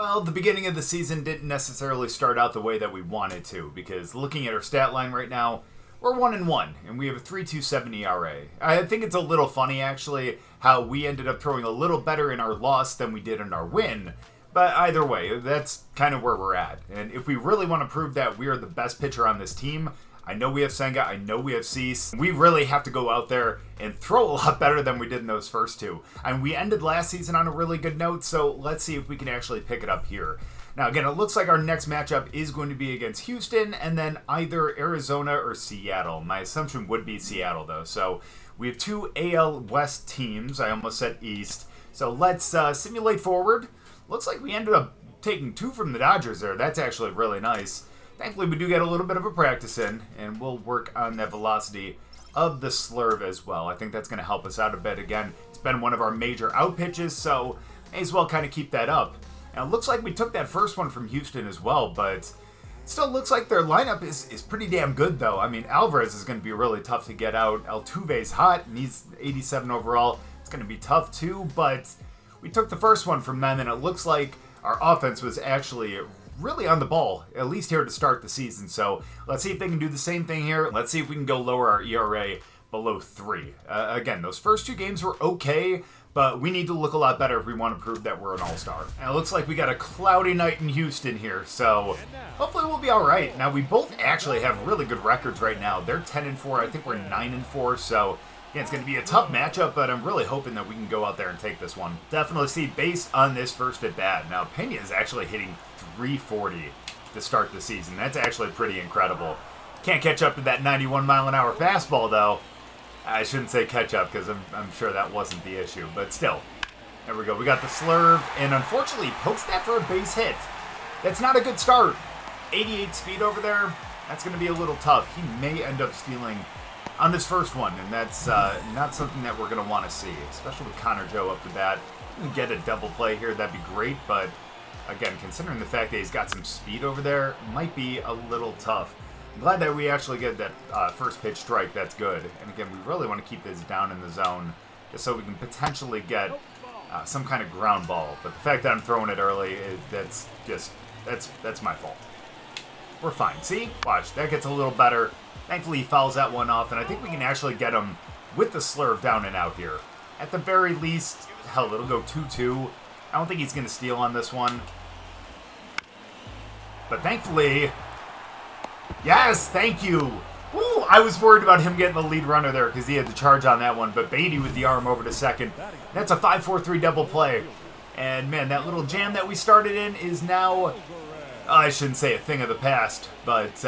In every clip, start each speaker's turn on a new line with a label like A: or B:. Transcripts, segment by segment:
A: Well, the beginning of the season didn't necessarily start out the way that we wanted to, because looking at our stat line right now, we're 1-1, and we have a 3.27 ERA. I think it's a little funny, actually, how we ended up throwing a little better in our loss than we did in our win. But either way, that's kind of where we're at. And if we really want to prove that we are the best pitcher on this team, I know we have Senga, I know we have Cease. We really have to go out there and throw a lot better than we did in those first two. And we ended last season on a really good note, so let's see if we can actually pick it up here. Now again, it looks like our next matchup is going to be against Houston and then either Arizona or Seattle. My assumption would be Seattle though. So we have two AL West teams. I almost said East. So let's simulate forward. Looks like we ended up taking 2 from the Dodgers there. That's actually really nice. Thankfully, we do get a little bit of a practice in, and we'll work on that velocity of the slurve as well. I think that's going to help us out a bit. Again, it's been one of our major out pitches, so may as well kind of keep that up. Now, it looks like we took that first one from Houston as well, but it still looks like their lineup is pretty damn good, though. I mean, Alvarez is going to be really tough to get out. Altuve's hot, and he's 87 overall. It's going to be tough, too, but we took the first one from them, and it looks like our offense was actually really on the ball, at least here to start the season. So let's see if they can do the same thing here. Let's see if we can go lower our ERA below 3. Again, those first 2 games were okay, but we need to look a lot better if we want to prove that we're an all-star. And it looks like we got a cloudy night in Houston here, so hopefully we'll be all right. Now, we both actually have really good records right now. They're 10-4. I think we're 9-4, so yeah, it's going to be a tough matchup, but I'm really hoping that we can go out there and take this one. Definitely see based on this first at bat. Now, Pena is actually hitting 340 to start the season. That's actually pretty incredible. Can't catch up to that 91-mile-an-hour fastball, though. I shouldn't say catch up because I'm sure that wasn't the issue, but still. There we go. We got the slurve, and unfortunately, he pokes that for a base hit. That's not a good start. 88 speed over there. That's going to be a little tough. He may end up stealing on this first one, and that's not something that we're going to want to see, especially with Connor Joe up the bat. If we can get a double play here, that'd be great, but again, considering the fact that he's got some speed over there, might be a little tough. I'm glad that we actually get that first pitch strike. That's good. And again, we really want to keep this down in the zone just so we can potentially get some kind of ground ball. But the fact that I'm throwing it early, that's my fault. We're fine. See? Watch. That gets a little better. Thankfully, he fouls that one off, and I think we can actually get him with the slurve down and out here. At the very least, hell, it'll go 2-2. I don't think he's going to steal on this one. But thankfully, yes, thank you. Woo, I was worried about him getting the lead runner there because he had the charge on that one, but Beatty with the arm over to second. That's a 5-4-3 double play. And man, that little jam that we started in is now, I shouldn't say a thing of the past, but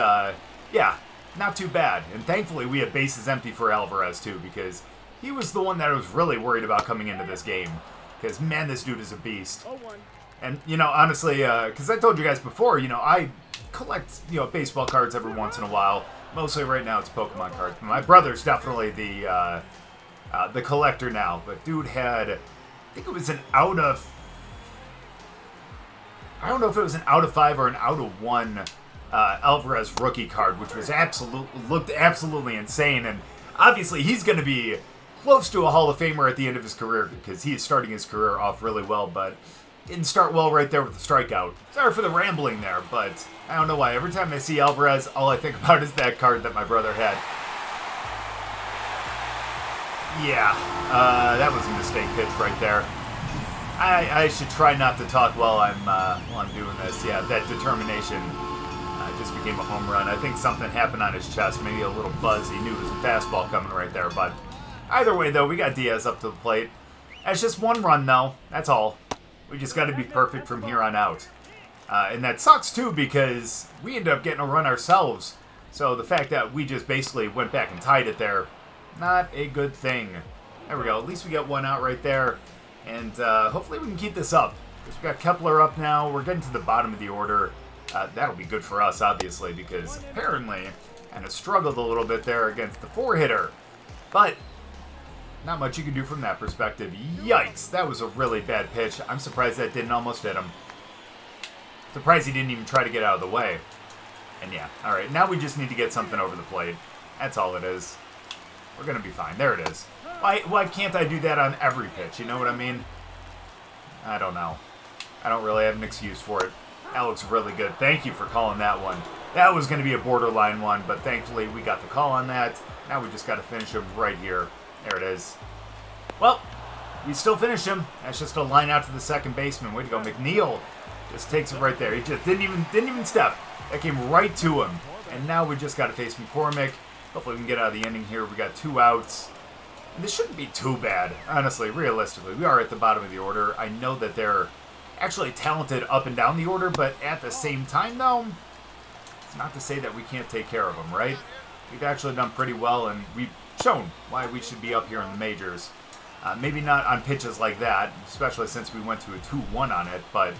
A: yeah, not too bad. And thankfully we have bases empty for Alvarez too, because he was the one that I was really worried about coming into this game. Because man, this dude is a beast. And you know, honestly, because I told you guys before, you know, I collect, you know, baseball cards every once in a while. Mostly right now it's Pokemon cards. My brother's definitely the collector now. But dude had, I think it was an out of, I don't know if it was an out of 5 or an out of 1 Alvarez rookie card, which was looked absolutely insane. And obviously he's going to be close to a Hall of Famer at the end of his career because he is starting his career off really well, but didn't start well right there with the strikeout. Sorry for the rambling there, but I don't know why. Every time I see Alvarez, all I think about is that card that my brother had. Yeah, that was a mistake pitch right there. I should try not to talk while I'm doing this. Yeah, that determination just became a home run. I think something happened on his chest, maybe a little buzz. He knew it was a fastball coming right there, but either way, though, we got Diaz up to the plate. That's just 1 run, though. That's all. We just got to be perfect from here on out. And that sucks, too, because we ended up getting a run ourselves. So the fact that we just basically went back and tied it there, not a good thing. There we go. At least we got 1 out right there. And hopefully we can keep this up. Because we got Kepler up now. We're getting to the bottom of the order. That'll be good for us, obviously, because apparently kind of struggled a little bit there against the 4-hitter. But not much you can do from that perspective. Yikes, that was a really bad pitch. I'm surprised that didn't almost hit him. Surprised he didn't even try to get out of the way. And yeah, alright, now we just need to get something over the plate. That's all it is. We're going to be fine. There it is. Why can't I do that on every pitch? You know what I mean? I don't know. I don't really have an excuse for it. That looks really good. Thank you for calling that one. That was going to be a borderline one, but thankfully we got the call on that. Now we just got to finish him right here. There it is. Well, we still finish him. That's just a line out to the second baseman. Way to go, McNeil. Just takes it right there. He just didn't even step. That came right to him. And now we just got to face McCormick. Hopefully we can get out of the inning here. We got 2 outs. And this shouldn't be too bad, honestly, realistically. We are at the bottom of the order. I know that they're actually talented up and down the order, but at the same time, though, it's not to say that we can't take care of them, right? We've actually done pretty well, and we've shown why we should be up here in the majors. Maybe not on pitches like that, especially since we went to a 2-1 on it, but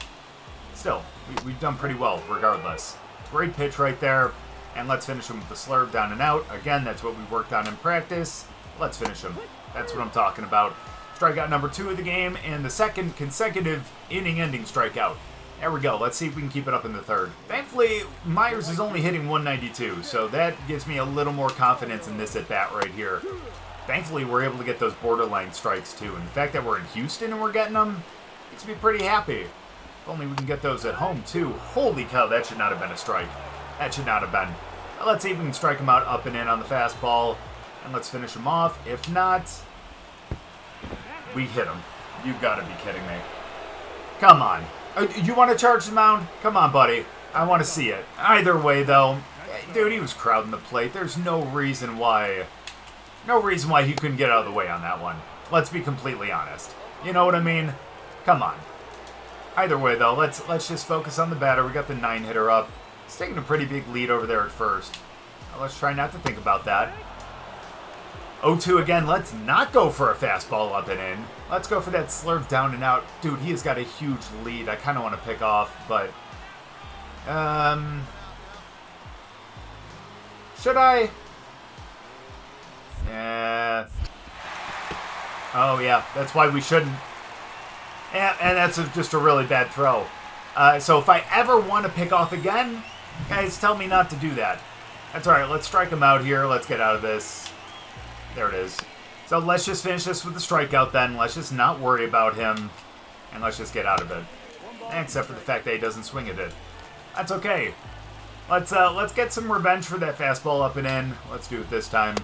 A: still, we've done pretty well regardless. Great pitch right there, and let's finish him with the slurve down and out. Again, that's what we worked on in practice. Let's finish him. That's what I'm talking about. Strikeout number 2 of the game, and the second consecutive inning-ending strikeout. There we go. Let's see if we can keep it up in the third. Thankfully, Myers is only hitting 192, so that gives me a little more confidence in this at-bat right here. Thankfully, we're able to get those borderline strikes, too, and the fact that we're in Houston and we're getting them makes me pretty happy. If only we can get those at home, too. Holy cow, that should not have been a strike. That should not have been. Now, let's see if we can strike him out up and in on the fastball, and let's finish him off. If not, we hit him. You've got to be kidding me. Come on. You want to charge the mound? Come on, buddy. I want to see it. Either way, though, dude, he was crowding the plate. There's no reason why he couldn't get out of the way on that one. Let's be completely honest. You know what I mean? Come on. Either way, though, let's just focus on the batter. We got the 9-hitter up. He's taking a pretty big lead over there at first. Now, let's try not to think about that. 0-2 again. Let's not go for a fastball up and in. Let's go for that slurve down and out. Dude, he has got a huge lead. I kind of want to pick off, but... should I? Yeah. Oh, yeah. That's why we shouldn't. And that's just a really bad throw. So if I ever want to pick off again, guys, tell me not to do that. That's all right. Let's strike him out here. Let's get out of this. There it is. So let's just finish this with the strikeout then. Let's just not worry about him. And let's just get out of it. Except for the fact that he doesn't swing at it. That's okay. Let's get some revenge for that fastball up and in. Let's do it this time.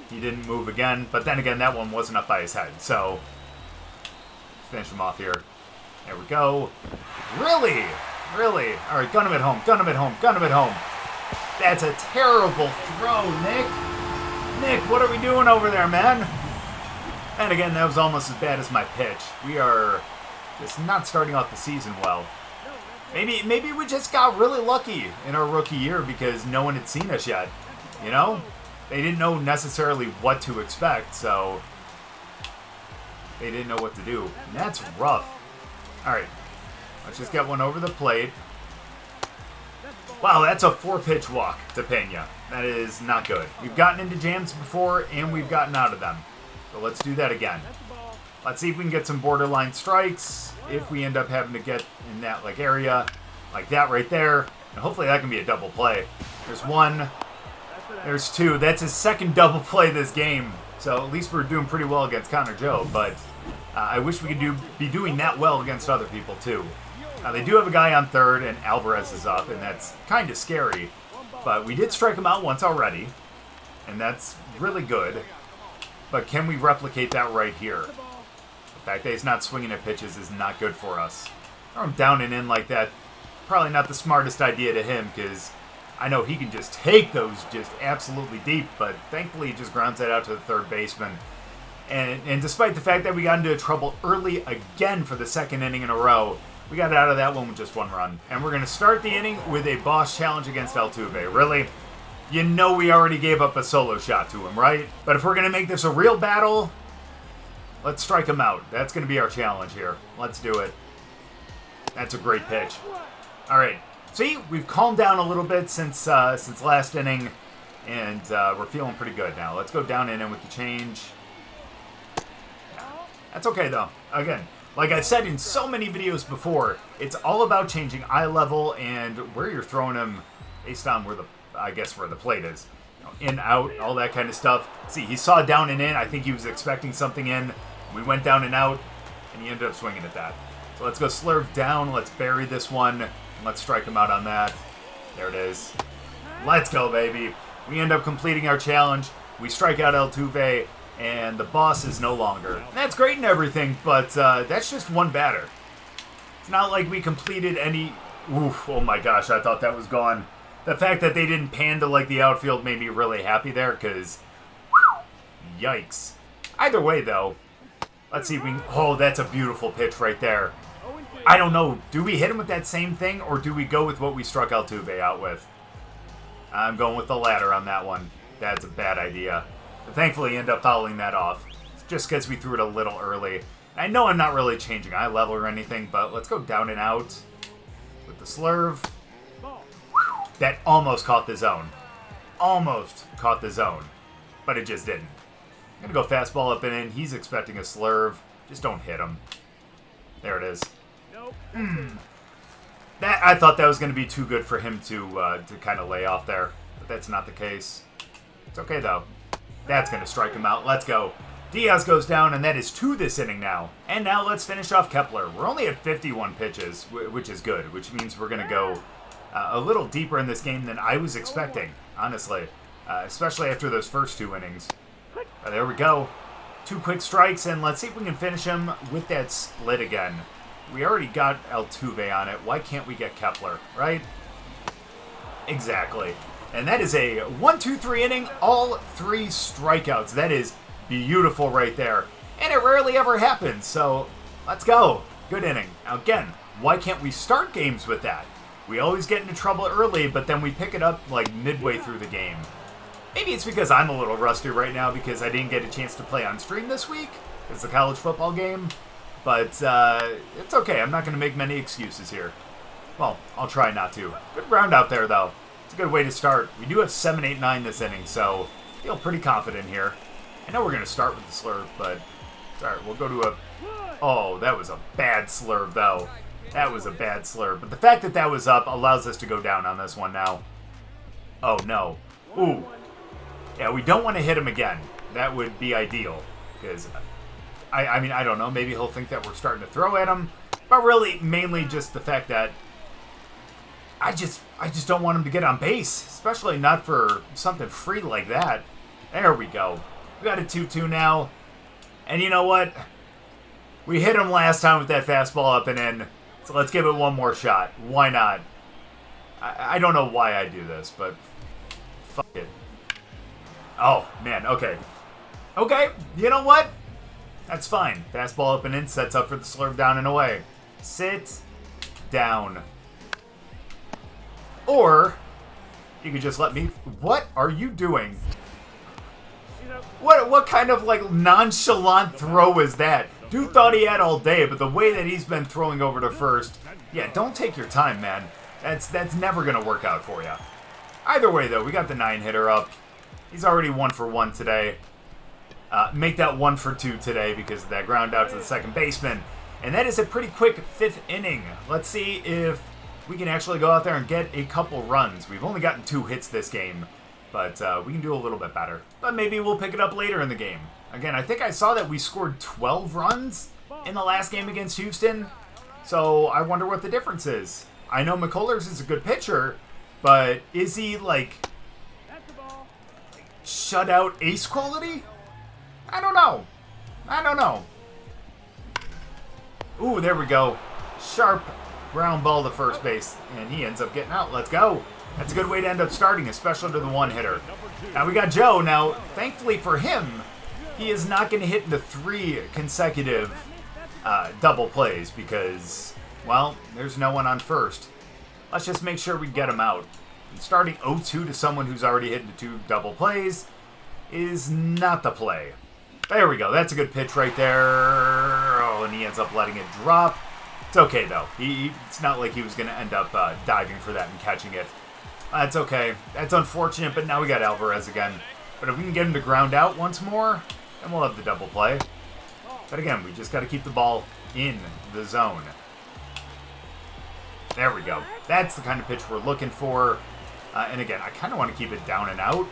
A: He didn't move again. But then again, that one wasn't up by his head. So, finish him off here. There we go. Really? Really? All right, gun him at home. Gun him at home. Gun him at home. That's a terrible throw, Nick. Nick, what are we doing over there, man? And again, that was almost as bad as my pitch. We are just not starting off the season well. Maybe we just got really lucky in our rookie year because no one had seen us yet. You know? They didn't know necessarily what to expect, so they didn't know what to do. And that's rough. All right. Let's just get one over the plate. Wow, that's a 4-pitch walk to Pena. That is not good. We've gotten into jams before, and we've gotten out of them. So let's do that again. Let's see if we can get some borderline strikes. If we end up having to get in that area, like that right there. And hopefully that can be a double play. There's 1. There's 2. That's his second double play this game. So at least we're doing pretty well against Connor Joe. But I wish we could be doing that well against other people, too. They do have a guy on third, and Alvarez is up, and that's kind of scary. But we did strike him out once already, and that's really good. But can we replicate that right here? The fact that he's not swinging at pitches is not good for us. Throw him down and in like that, probably not the smartest idea to him, because I know he can just take those just absolutely deep, but thankfully he just grounds that out to the third baseman. And despite the fact that we got into trouble early again for the second inning in a row, we got out of that one with just 1 run. And we're going to start the inning with a boss challenge against Altuve. Really? You know we already gave up a solo shot to him, right? But if we're going to make this a real battle, let's strike him out. That's going to be our challenge here. Let's do it. That's a great pitch. All right. See, we've calmed down a little bit since last inning, and we're feeling pretty good now. Let's go down and in with the change. That's okay, though. Again, like I've said in so many videos before, it's all about changing eye level and where you're throwing him based on where the plate is. In, out, all that kind of stuff. See, he saw down and in. I think he was expecting something in. We went down and out, and he ended up swinging at that. So let's go slurve down. Let's bury this one. Let's strike him out on that. There it is. Let's go, baby. We end up completing our challenge. We strike out Altuve, and the boss is no longer. That's great and everything, but that's just one batter. It's not like we completed any... Oof, oh my gosh, I thought that was gone. The fact that they didn't pan to like the outfield made me really happy there, because... Yikes. Either way, though, let's see if we can... Oh, that's a beautiful pitch right there. I don't know. Do we hit him with that same thing, or do we go with what we struck Altuve out with? I'm going with the latter on that one. That's a bad idea. But thankfully, end up fouling that off. Just because we threw it a little early. I know I'm not really changing eye level or anything, but let's go down and out with the slurve. That almost caught the zone. Almost caught the zone. But it just didn't. I'm going to go fastball up and in. He's expecting a slurve. Just don't hit him. There it is. That I thought that was going to be too good for him to kind of lay off there. But that's not the case. It's okay, though. That's going to strike him out. Let's go. Diaz goes down, and that is 2 this inning now. And now let's finish off Kepler. We're only at 51 pitches, which is good, which means we're going to go a little deeper in this game than I was expecting, honestly. Especially after those first 2 innings. There we go. 2 quick strikes, and let's see if we can finish him with that split again. We already got Altuve on it. Why can't we get Kepler, right? Exactly. And that is a 1-2-3 inning, all 3 strikeouts. That is beautiful right there. And it rarely ever happens, so let's go. Good inning. Now again, why can't we start games with that? We always get into trouble early, but then we pick it up like midway through the game. Maybe it's because I'm a little rusty right now because I didn't get a chance to play on stream this week. It's a college football game. But it's okay. I'm not going to make many excuses here. Well, I'll try not to. Good ground out there, though. It's a good way to start. We do have 7, 8, 9 this inning, so I feel pretty confident here. I know we're going to start with the slurve, but it's all right. We'll go to a... Oh, that was a bad slurve, though. That was a bad slurve. But the fact that that was up allows us to go down on this one now. Oh, no. Ooh. Yeah, we don't want to hit him again. That would be ideal, because... I mean, I don't know. Maybe he'll think that we're starting to throw at him. But really, mainly just the fact that I just don't want him to get on base. Especially not for something free like that. There we go. We got a 2-2 now. And you know what? We hit him last time with that fastball up and in. So let's give it one more shot. Why not? I don't know why I do this, but fuck it. Oh, man. Okay. Okay. You know what? That's fine. Fastball up and in, sets up for the slurve down and away. Sit down. Or, you could just let me... What are you doing? What kind of, like, nonchalant throw is that? Dude thought he had all day, but the way that he's been throwing over to first... Yeah, don't take your time, man. That's never going to work out for you. Either way, though, we got the 9-hitter up. He's already 1 for 1 today. Make that 1 for 2 today because of that ground out to the second baseman. And that is a pretty quick 5th inning. Let's see if we can actually go out there and get a couple runs. We've only gotten 2 hits this game, but we can do a little bit better. But maybe we'll pick it up later in the game. Again, I think I saw that we scored 12 runs in the last game against Houston. So I wonder what the difference is. I know McCullers is a good pitcher, but is he like shutout ace quality? I don't know. I don't know. Ooh, there we go. Sharp ground ball to first base, and he ends up getting out. Let's go. That's a good way to end up starting, especially to the 1-hitter. Now we got Joe. Now, thankfully for him, he is not going to hit into 3 consecutive double plays because, well, there's no one on first. Let's just make sure we get him out. And starting 0-2 to someone who's already hit into 2 double plays is not the play. There we go. That's a good pitch right there. Oh, and he ends up letting it drop. It's okay, though. It's not like he was going to end up diving for that and catching it. That's okay. That's unfortunate, but now we got Alvarez again. But if we can get him to ground out once more, then we'll have the double play. But again, we just got to keep the ball in the zone. There we go. That's the kind of pitch we're looking for. And again, I kind of want to keep it down and out.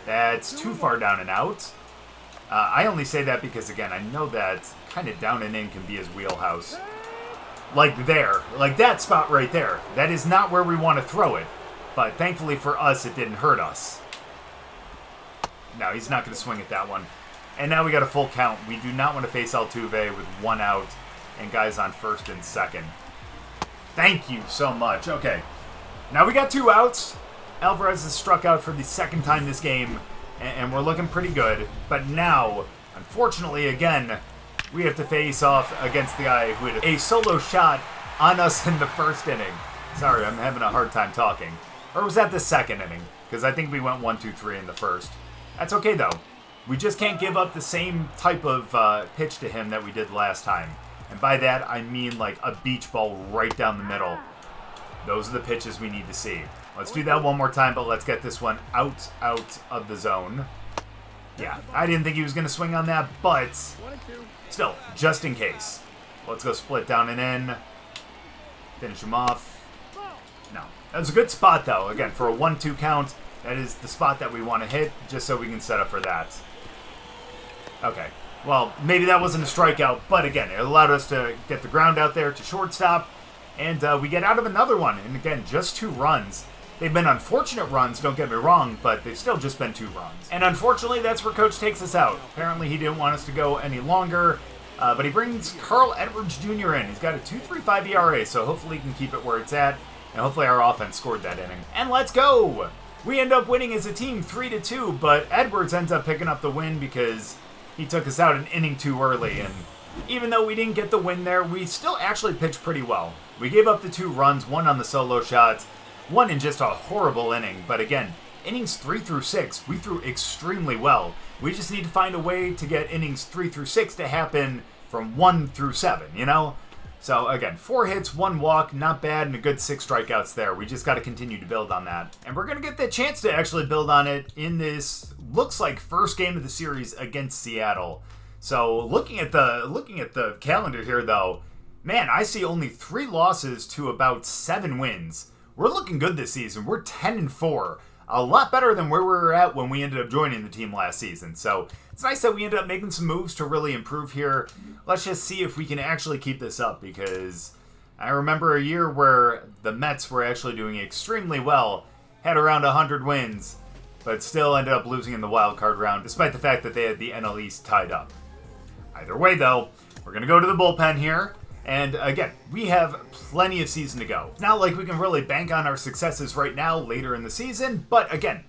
A: That's too far down and out. I only say that because, again, I know that kind of down and in can be his wheelhouse. like there. Like that spot right there. That is not where we want to throw it. But thankfully for us, it didn't hurt us. No, he's not going to swing at that one. And now we got a full count. We do not want to face Altuve with 1 out and guys on first and second. Thank you so much. Okay. Now we got 2 outs. Alvarez has struck out for the second time this game, and we're looking pretty good. But now, unfortunately, again, we have to face off against the guy who had a solo shot on us in the first inning. Sorry, I'm having a hard time talking. Or was that the second inning? Because I think we went 1-2-3 in the first. That's okay, though. We just can't give up the same type of pitch to him that we did last time. And by that, I mean like a beach ball right down the middle. Those are the pitches we need to see. Let's do that one more time, but let's get this one out of the zone. Yeah, I didn't think he was going to swing on that, but still, just in case. Let's go split down and in. Finish him off. No. That was a good spot, though. Again, for a 1-2 count, that is the spot that we want to hit, just so we can set up for that. Okay. Well, maybe that wasn't a strikeout, but again, it allowed us to get the ground out there to shortstop, and we get out of another one. And again, just 2 runs. They've been unfortunate runs, don't get me wrong, but they've still just been 2 runs. And unfortunately, that's where Coach takes us out. Apparently, he didn't want us to go any longer, but he brings Carl Edwards Jr. in. He's got a 2.35 ERA, so hopefully he can keep it where it's at, and hopefully our offense scored that inning. And let's go! We end up winning as a team 3-2, but Edwards ends up picking up the win because he took us out an inning too early, and even though we didn't get the win there, we still actually pitched pretty well. We gave up the 2 runs, 1 on the solo shots, 1 in just a horrible inning, but again, innings 3 through 6, we threw extremely well. We just need to find a way to get innings 3 through 6 to happen from 1 through 7, you know? So again, 4 hits, 1 walk, not bad, and a good 6 strikeouts there. We just got to continue to build on that. And we're going to get the chance to actually build on it in this, looks like, first game of the series against Seattle. So looking at the calendar here, though, man, I see only 3 losses to about 7 wins. We're looking good this season. We're 10-4. A lot better than where we were at when we ended up joining the team last season. So it's nice that we ended up making some moves to really improve here. Let's just see if we can actually keep this up, because I remember a year where the Mets were actually doing extremely well, had around 100 wins, but still ended up losing in the wild card round, despite the fact that they had the NL East tied up. Either way, though, we're going to go to the bullpen here. And again, we have plenty of season to go. It's not like we can really bank on our successes right now later in the season, but again,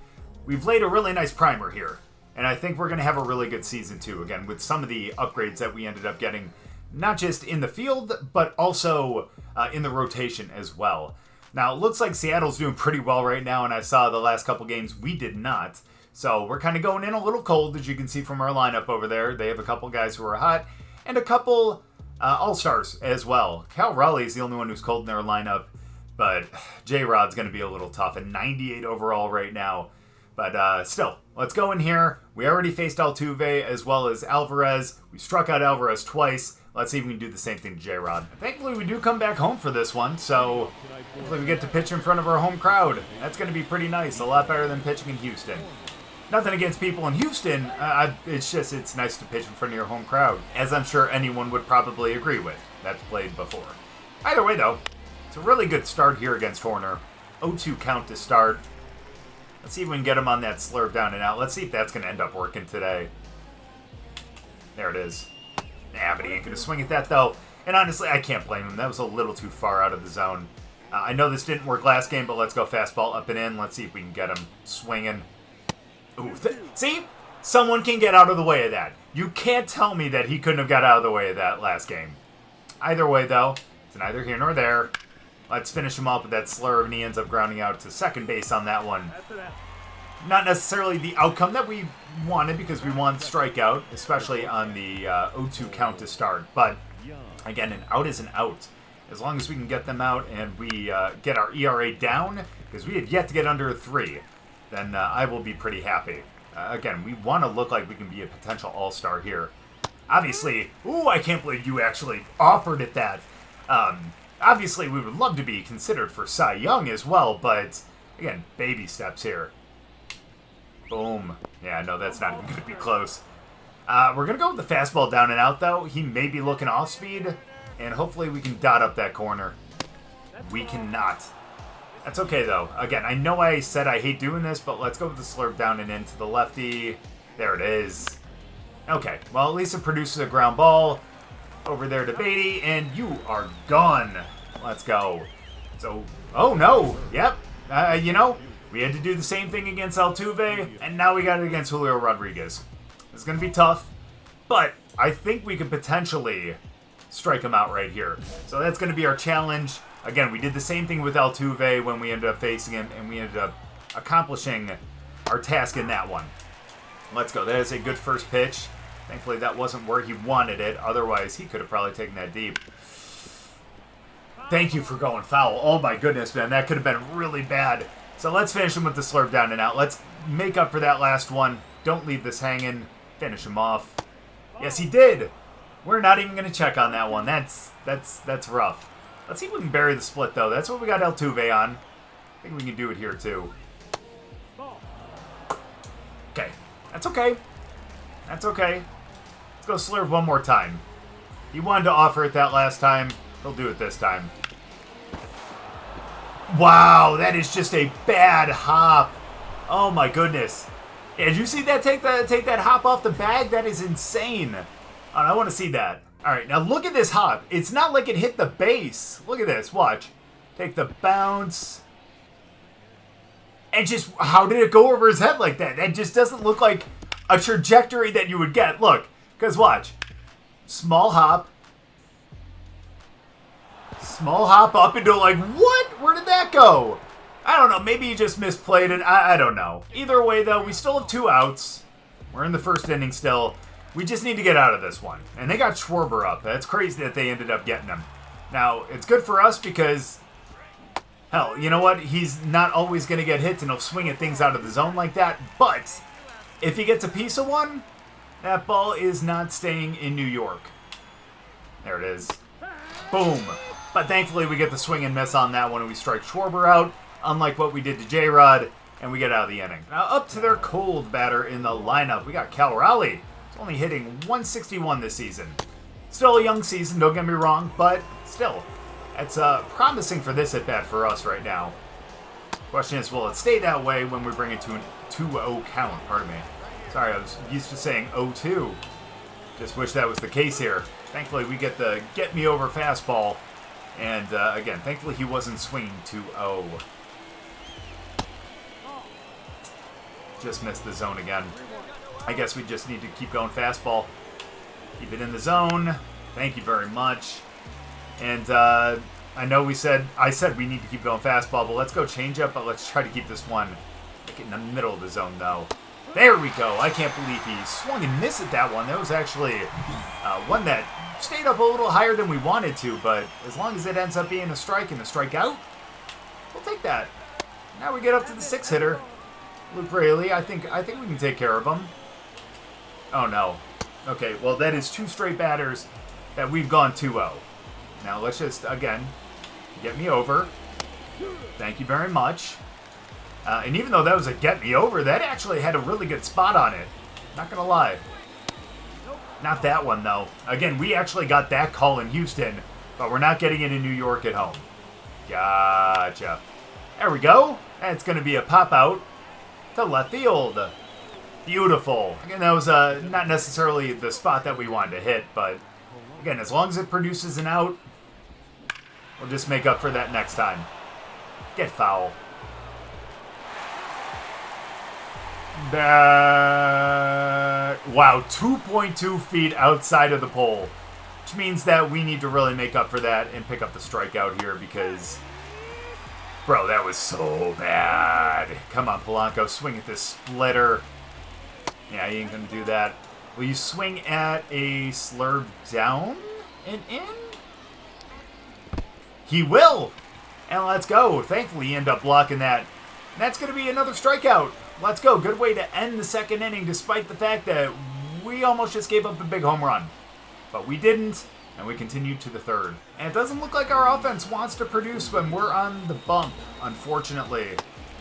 A: we've laid a really nice primer here. And I think we're going to have a really good season too, again, with some of the upgrades that we ended up getting, not just in the field, but also in the rotation as well. Now, it looks like Seattle's doing pretty well right now, and I saw the last couple games we did not. So we're kind of going in a little cold, as you can see from our lineup over there. They have a couple guys who are hot, and a couple all-stars as well. Cal Raleigh is the only one who's cold in their lineup, but J-Rod's going to be a little tough. At 98 overall right now. But still, let's go in here. We already faced Altuve as well as Alvarez. We struck out Alvarez twice. Let's see if we can do the same thing to J-Rod. Thankfully, we do come back home for this one, so hopefully we get to pitch in front of our home crowd. That's going to be pretty nice. A lot better than pitching in Houston. Nothing against people in Houston. It's nice to pitch in front of your home crowd, as I'm sure anyone would probably agree with. That's played before. Either way, though, it's a really good start here against Horner. 0-2 count to start. Let's see if we can get him on that slurve down and out. Let's see if that's going to end up working today. There it is. Nah, but he ain't going to swing at that, though. And honestly, I can't blame him. That was a little too far out of the zone. I know this didn't work last game, but let's go fastball up and in. Let's see if we can get him swinging. Ooh, see? Someone can get out of the way of that. You can't tell me that he couldn't have got out of the way of that last game. Either way, though, it's neither here nor there. Let's finish him off with that slurve, and he ends up grounding out to second base on that one. Not necessarily the outcome that we wanted, because we want strikeout, especially on the 0-2 count to start. But, again, an out is an out. As long as we can get them out and we get our ERA down, because we have yet to get under a 3, then I will be pretty happy. Again, we want to look like we can be a potential all-star here. Obviously, ooh, I can't believe you actually offered at that. Obviously, we would love to be considered for Cy Young as well, but, again, baby steps here. Boom. Yeah, no, that's not even going to be close. We're going to go with the fastball down and out, though. He may be looking off speed. And hopefully we can dot up that corner. We cannot. That's okay, though. Again, I know I said I hate doing this, but let's go with the slurp down and into the lefty. There it is. Okay, well, at least it produces a ground ball. Over there to Beatty, and you are gone. Let's go. So, oh no. Yep. You know, we had to do the same thing against Altuve, and now we got it against Julio Rodriguez. It's going to be tough, but I think we could potentially strike him out right here. So that's going to be our challenge. Again, we did the same thing with Altuve when we ended up facing him, and we ended up accomplishing our task in that one. Let's go. That is a good first pitch. Thankfully, that wasn't where he wanted it. Otherwise, he could have probably taken that deep. Thank you for going foul. Oh, my goodness, man. That could have been really bad. So let's finish him with the slurp down and out. Let's make up for that last one. Don't leave this hanging. Finish him off. Yes, he did. We're not even going to check on that one. That's rough. Let's see if we can bury the split, though. That's what we got Altuve on. I think we can do it here, too. Okay. That's okay. That's okay. Let's go slurve one more time. He wanted to offer it that last time. He'll do it this time. Wow, that is just a bad hop. Oh my goodness. Yeah, did you see that take that hop off the bag? That is insane. I want to see that. All right, now look at this hop. It's not like it hit the base. Look at this. Watch. Take the bounce. And just, how did it go over his head like that? That just doesn't look like a trajectory that you would get. Look, because watch. Small hop. Small hop up into like, what? Where did that go? I don't know. Maybe he just misplayed it. I don't know. Either way, though, we still have 2 outs. We're in the first inning still. We just need to get out of this one. And they got Schwarber up. That's crazy that they ended up getting him. Now, it's good for us because, hell, you know what? He's not always going to get hits and he'll swing at things out of the zone like that. But if he gets a piece of one, that ball is not staying in New York. There it is. Boom. But thankfully, we get the swing and miss on that one and we strike Schwarber out, unlike what we did to J-Rod, and we get out of the inning. Now, up to their cold batter in the lineup, we got Cal Raleigh. He's only hitting 161 this season. Still a young season, don't get me wrong, but still, it's promising for this at-bat for us right now. Question is, will it stay that way when we bring it to a 2-0 count? Pardon me. Sorry, I was used to saying 0-2. Just wish that was the case here. Thankfully, we get the get-me-over fastball. And, again, thankfully he wasn't swinging 2-0. Just missed the zone again. I guess we just need to keep going fastball. Keep it in the zone. Thank you very much. And, I know I said we need to keep going fastball, but let's go change up, but let's try to keep this one like in the middle of the zone, though. There we go. I can't believe he swung and missed at that one. That was actually one that stayed up a little higher than we wanted to, but as long as it ends up being a strike and a strikeout, we'll take that. Now we get up to the 6-hitter. Luke Raley, I think we can take care of him. Oh, no. Okay, well, that is 2 straight batters that we've gone 2-0. Now, let's just, again, get me over. Thank you very much. And even though that was a get me over, that actually had a really good spot on it. Not going to lie. Not that one, though. Again, we actually got that call in Houston, but we're not getting it in New York at home. Gotcha. There we go. And it's going to be a pop-out to left field. Beautiful. Again, that was not necessarily the spot that we wanted to hit, but again, as long as it produces an out, we'll just make up for that next time. Get foul. Wow, 2.2 feet outside of the pole, which means that we need to really make up for that and pick up the strikeout here because, bro, that was so bad. Come on, Polanco, swing at this splitter. Yeah, he ain't gonna do that. Will you swing at a slurve down and in? He will! And let's go. Thankfully, he ended up blocking that. And that's going to be another strikeout. Let's go. Good way to end the second inning, despite the fact that we almost just gave up a big home run. But we didn't, and we continued to the third. And it doesn't look like our offense wants to produce when we're on the bump, unfortunately.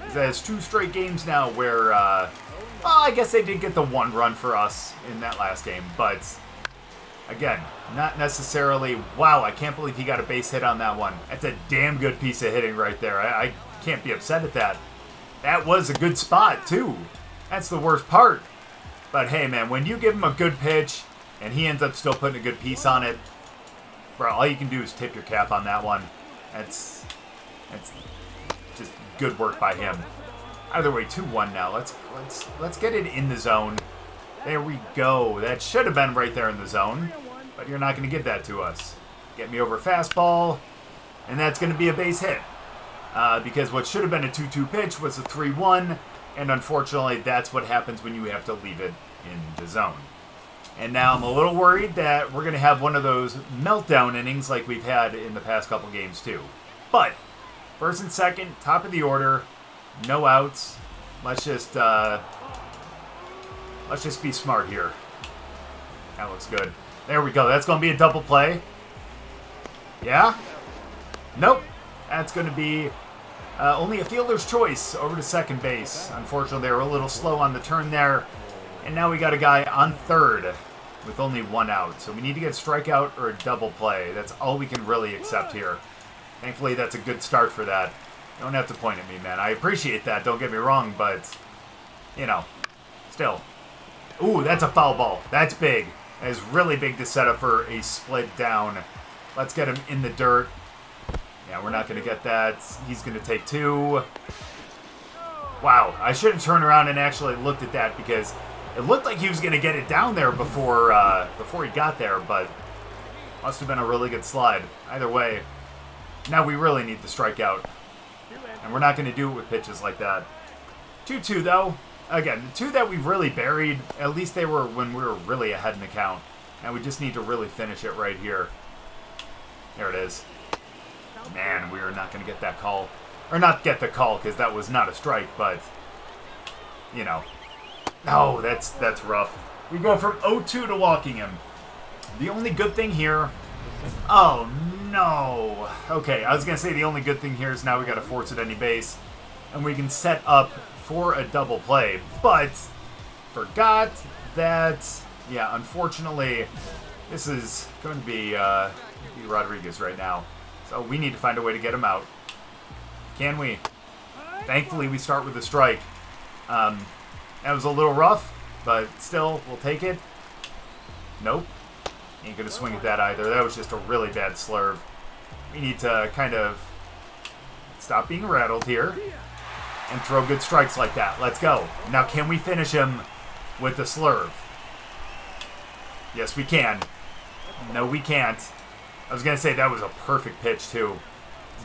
A: There's 2 straight games now where, well, I guess they did get the 1 run for us in that last game, but Again, not necessarily... Wow, I can't believe he got a base hit on that one. That's a damn good piece of hitting right there. I can't be upset at that. That was a good spot, too. That's the worst part. But hey, man, when you give him a good pitch and he ends up still putting a good piece on it, bro, all you can do is tip your cap on that one. That's just good work by him. Either way, 2-1 now. Let's get it in the zone. There we go. That should have been right there in the zone, but you're not going to give that to us. Get me over fastball, and that's going to be a base hit. Because what should have been a 2-2 pitch was a 3-1, and unfortunately, that's what happens when you have to leave it in the zone. And now I'm a little worried that we're going to have one of those meltdown innings like we've had in the past couple games too. But first and second, top of the order, no outs. Let's just be smart here. That looks good. There we go. That's going to be a double play. Yeah? Nope. That's going to be only a fielder's choice over to second base. Unfortunately, they were a little slow on the turn there. And now we got a guy on third with only one out. So we need to get a strikeout or a double play. That's all we can really accept here. Thankfully, that's a good start for that. You don't have to point at me, man. I appreciate that. Don't get me wrong, but, you know, still. Ooh, that's a foul ball. That's big. That is really big to set up for a split down. Let's get him in the dirt. Yeah, we're not going to get that. He's going to take two. Wow, I should have turned around and actually looked at that because it looked like he was going to get it down there before he got there, but must have been a really good slide. Either way, now we really need the strikeout, and we're not going to do it with pitches like that. 2-2, though. Again, the two that we've really buried, at least they were when we were really ahead in the count, and we just need to really finish it right here. There it is. Man, we are not going to get that call. Or not get the call, because that was not a strike, but, you know. No, that's rough. We go from 0-2 to walking him. The only good thing here... Oh, no. Okay, I was going to say the only good thing here is now we got to force it any base, and we can set up for a double play. But, forgot that... Yeah, unfortunately, this is going to be Rodriguez right now. So we need to find a way to get him out. Can we? Thankfully, we start with a strike. That was a little rough, but still, we'll take it. Nope. Ain't gonna swing at that either. That was just a really bad slurve. We need to kind of stop being rattled here and throw good strikes like that. Let's go. Now, can we finish him with the slurve? Yes, we can. No, we can't. I was going to say that was a perfect pitch, too.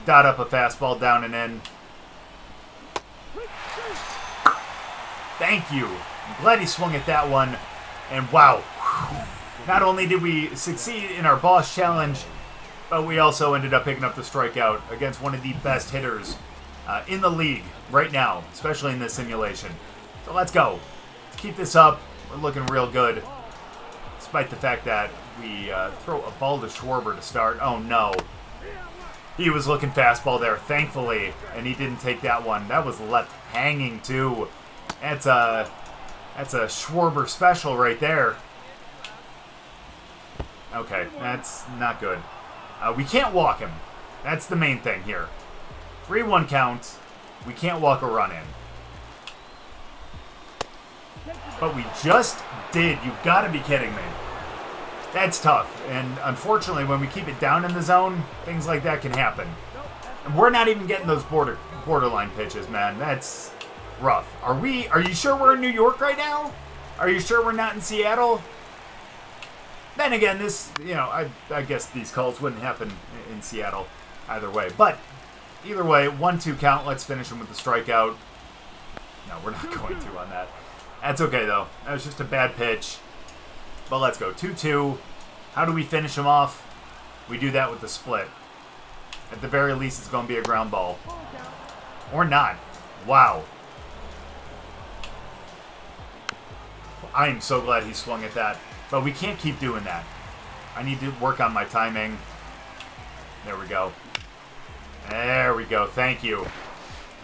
A: Dot up a fastball down and in. Thank you. I'm glad he swung at that one. And wow. Not only did we succeed in our boss challenge, but we also ended up picking up the strikeout against one of the best hitters in the league right now, especially in this simulation. So let's go. Let's keep this up. We're looking real good. Despite the fact that we throw a ball to Schwarber to start. Oh, no. He was looking fastball there, thankfully, and he didn't take that one. That was left hanging, too. That's a Schwarber special right there. Okay, that's not good. We can't walk him. That's the main thing here. 3-1 count. We can't walk a run in. But we just did. You've got to be kidding me. That's tough. And unfortunately, when we keep it down in the zone, things like that can happen. And we're not even getting those borderline pitches, man. That's rough. Are you sure we're in New York right now? Are you sure we're not in Seattle? Then again, this, I guess these calls wouldn't happen in Seattle either way. But either way, 1-2 count. Let's finish him with the strikeout. No, we're not going to on that. That's okay, though. That was just a bad pitch. But let's go. 2-2. How do we finish him off? We do that with the split. At the very least, it's going to be a ground ball. Or not. Wow. I am so glad he swung at that. But we can't keep doing that. I need to work on my timing. There we go. There we go. Thank you.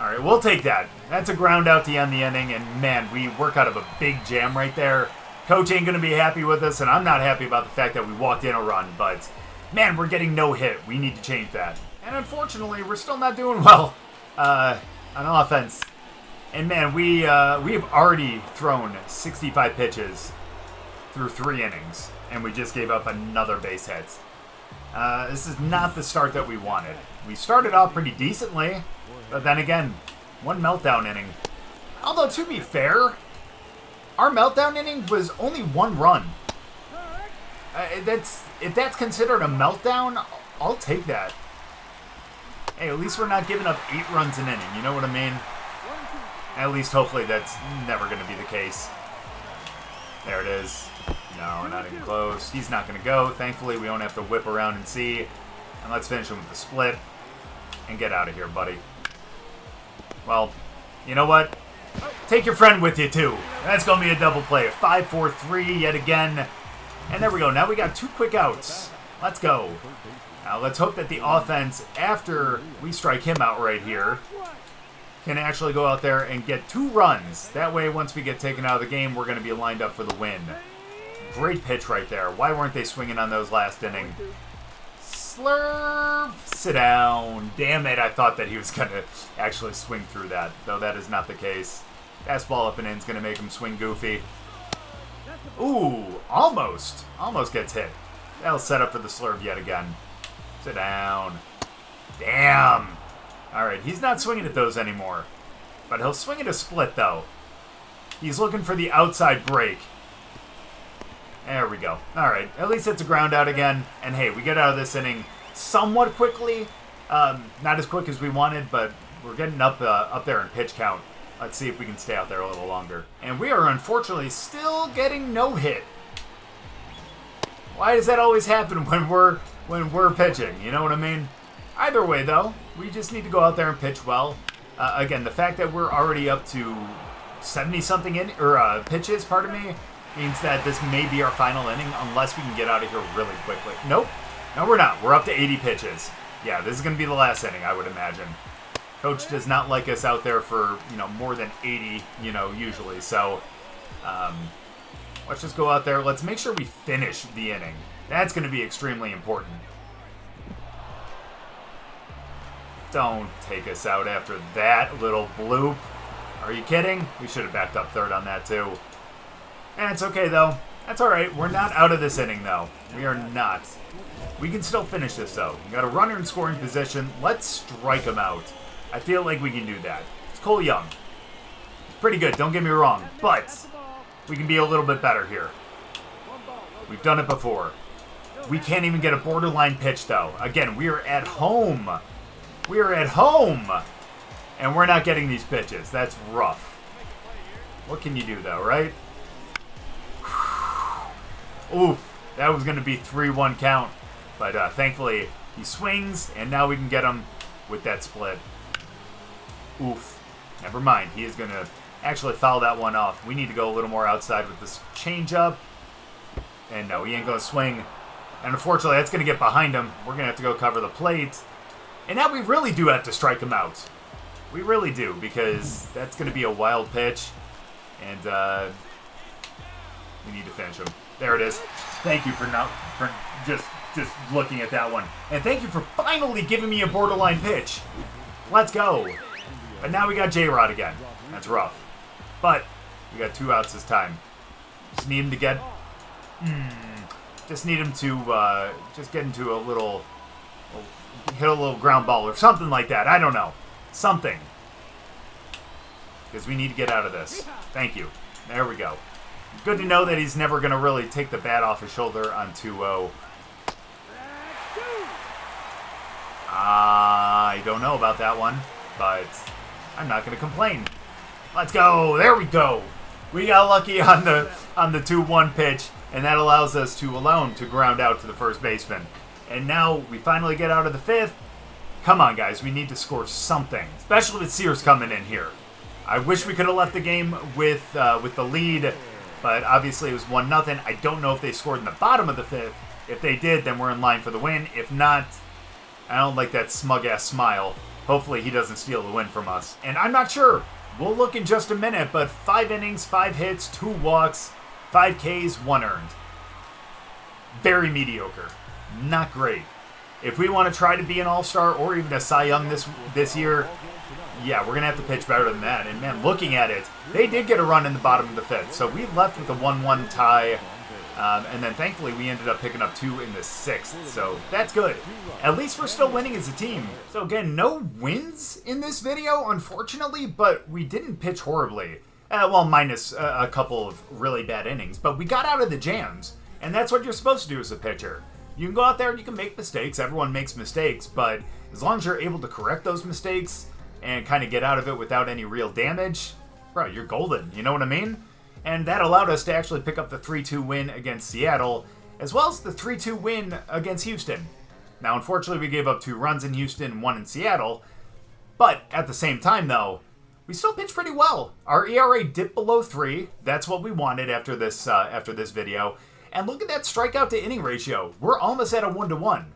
A: All right, we'll take that. That's a ground out to end the inning, and man, we work out of a big jam right there. Coach ain't going to be happy with us, and I'm not happy about the fact that we walked in a run, but man, we're getting no hit. We need to change that. And unfortunately, we're still not doing well on offense. And man, we have already thrown 65 pitches through 3 innings, and we just gave up another base hit. This is not the start that we wanted. We started off pretty decently, but then again, 1 meltdown inning. Although, to be fair, our meltdown inning was only 1 run. If that's considered a meltdown, I'll take that. Hey, at least we're not giving up 8 runs an inning, you know what I mean? At least, hopefully, that's never going to be the case. There it is. No, not even close. He's not going to go. Thankfully, we don't have to whip around and see. And let's finish him with the split. And get out of here, buddy. Well, you know what? Take your friend with you, too. That's going to be a double play. 5-4-3 yet again. And there we go. Now we got 2 quick outs. Let's go. Now let's hope that the offense, after we strike him out right here, can actually go out there and get 2 runs. That way, once we get taken out of the game, we're going to be lined up for the win. Great pitch right there. Why weren't they swinging on those last inning? Slurve! Sit down. Damn it, I thought that he was going to actually swing through that, though that is not the case. Fastball up and in is going to make him swing goofy. Ooh, almost. Almost gets hit. That'll set up for the slurve yet again. Sit down. Damn. All right, he's not swinging at those anymore. But he'll swing at a split, though. He's looking for the outside break. There we go. All right, at least it's a ground out again. And hey, we get out of this inning somewhat quickly. Not as quick as we wanted, but we're getting up there in pitch count. Let's see if we can stay out there a little longer. And we are unfortunately still getting no hit. Why does that always happen when we're pitching? You know what I mean? Either way, though, we just need to go out there and pitch well. Again, the fact that we're already up to 70-something pitches, pardon me, means that this may be our final inning unless we can get out of here really quickly. Nope. No, we're not. We're up to 80 pitches. Yeah, this is going to be the last inning, I would imagine. Coach does not like us out there for, more than 80, usually. So, let's just go out there. Let's make sure we finish the inning. That's going to be extremely important. Don't take us out after that little bloop. Are you kidding? We should have backed up third on that, too. And it's okay, though. That's all right. We're not out of this inning, though. We are not. We can still finish this, though. We got a runner in scoring position. Let's strike him out. I feel like we can do that. It's Cole Young. It's pretty good, don't get me wrong. But we can be a little bit better here. We've done it before. We can't even get a borderline pitch, though. Again, we are at home. We are at home. And we're not getting these pitches. That's rough. What can you do, though, right? Oof. That was going to be 3-1 count. But thankfully, he swings, and now we can get him with that split. Oof. Never mind. He is going to actually foul that one off. We need to go a little more outside with this changeup. And no, he ain't going to swing. And unfortunately, that's going to get behind him. We're going to have to go cover the plate. And now we really do have to strike him out. We really do, because that's going to be a wild pitch. And we need to finish him. There it is. Thank you for just looking at that one. And thank you for finally giving me a borderline pitch. Let's go. But now we got J-Rod again. That's rough. But we got 2 outs this time. Just need him to get... Just need him to just get into a little... Hit a little ground ball or something like that. I don't know. Something. Because we need to get out of this. Thank you. There we go. Good to know that he's never going to really take the bat off his shoulder on 2-0. I don't know about that one, but I'm not going to complain. Let's go. There we go. We got lucky on the 2-1 pitch, and that allows us to allow him to ground out to the first baseman. And now we finally get out of the 5th. Come on, guys. We need to score something, especially with Sears coming in here. I wish we could have left the game with the lead, but obviously it was 1-0. I don't know if they scored in the bottom of the 5th. If they did, then we're in line for the win. If not, I don't like that smug-ass smile. Hopefully he doesn't steal the win from us. And I'm not sure. We'll look in just a minute, but 5 innings, 5 hits, 2 walks, 5 Ks, 1 earned. Very mediocre. Not great. If we want to try to be an all-star or even a Cy Young this year, yeah, we're going to have to pitch better than that. And, man, looking at it, they did get a run in the bottom of the 5th. So we left with a 1-1 tie. And then, thankfully, we ended up picking up 2 in the 6th. So that's good. At least we're still winning as a team. So, again, no wins in this video, unfortunately. But we didn't pitch horribly. Well, minus a couple of really bad innings. But we got out of the jams. And that's what you're supposed to do as a pitcher. You can go out there and you can make mistakes. Everyone makes mistakes. But as long as you're able to correct those mistakes and kind of get out of it without any real damage, bro, you're golden. You know what I mean? And that allowed us to actually pick up the 3-2 win against Seattle, as well as the 3-2 win against Houston. Now, unfortunately, we gave up 2 runs in Houston and 1 in Seattle. But at the same time, though, we still pitched pretty well. Our ERA dipped below 3. That's what we wanted after this video. And look at that strikeout to inning ratio. We're almost at a 1-to-1.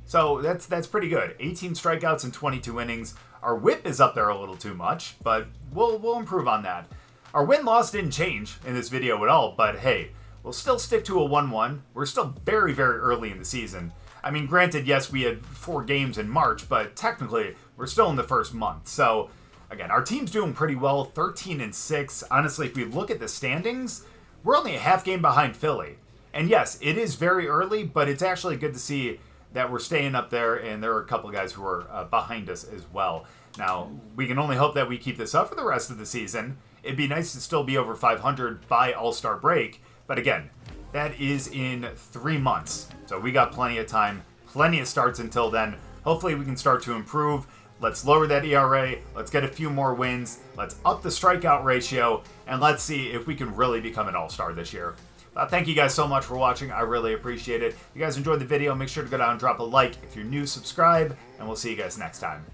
A: So that's pretty good. 18 strikeouts in 22 innings. Our whip is up there a little too much, but we'll improve on that. Our win-loss didn't change in this video at all, but hey, we'll still stick to a 1-1. We're still very, very early in the season. I mean, granted, yes, we had 4 games in March, but technically, we're still in the first month. So, again, our team's doing pretty well, 13-6. Honestly, if we look at the standings, we're only a half game behind Philly. And yes, it is very early, but it's actually good to see that we're staying up there, and there are a couple of guys who are behind us as well. Now, we can only hope that we keep this up for the rest of the season. It'd be nice to still be over 500 by All-Star break, but again, that is in 3 months. So we got plenty of time, plenty of starts until then. Hopefully we can start to improve. Let's lower that ERA, let's get a few more wins, let's up the strikeout ratio, and let's see if we can really become an All-Star this year. Thank you guys so much for watching. I really appreciate it. If you guys enjoyed the video, make sure to go down and drop a like. If you're new, subscribe, and we'll see you guys next time.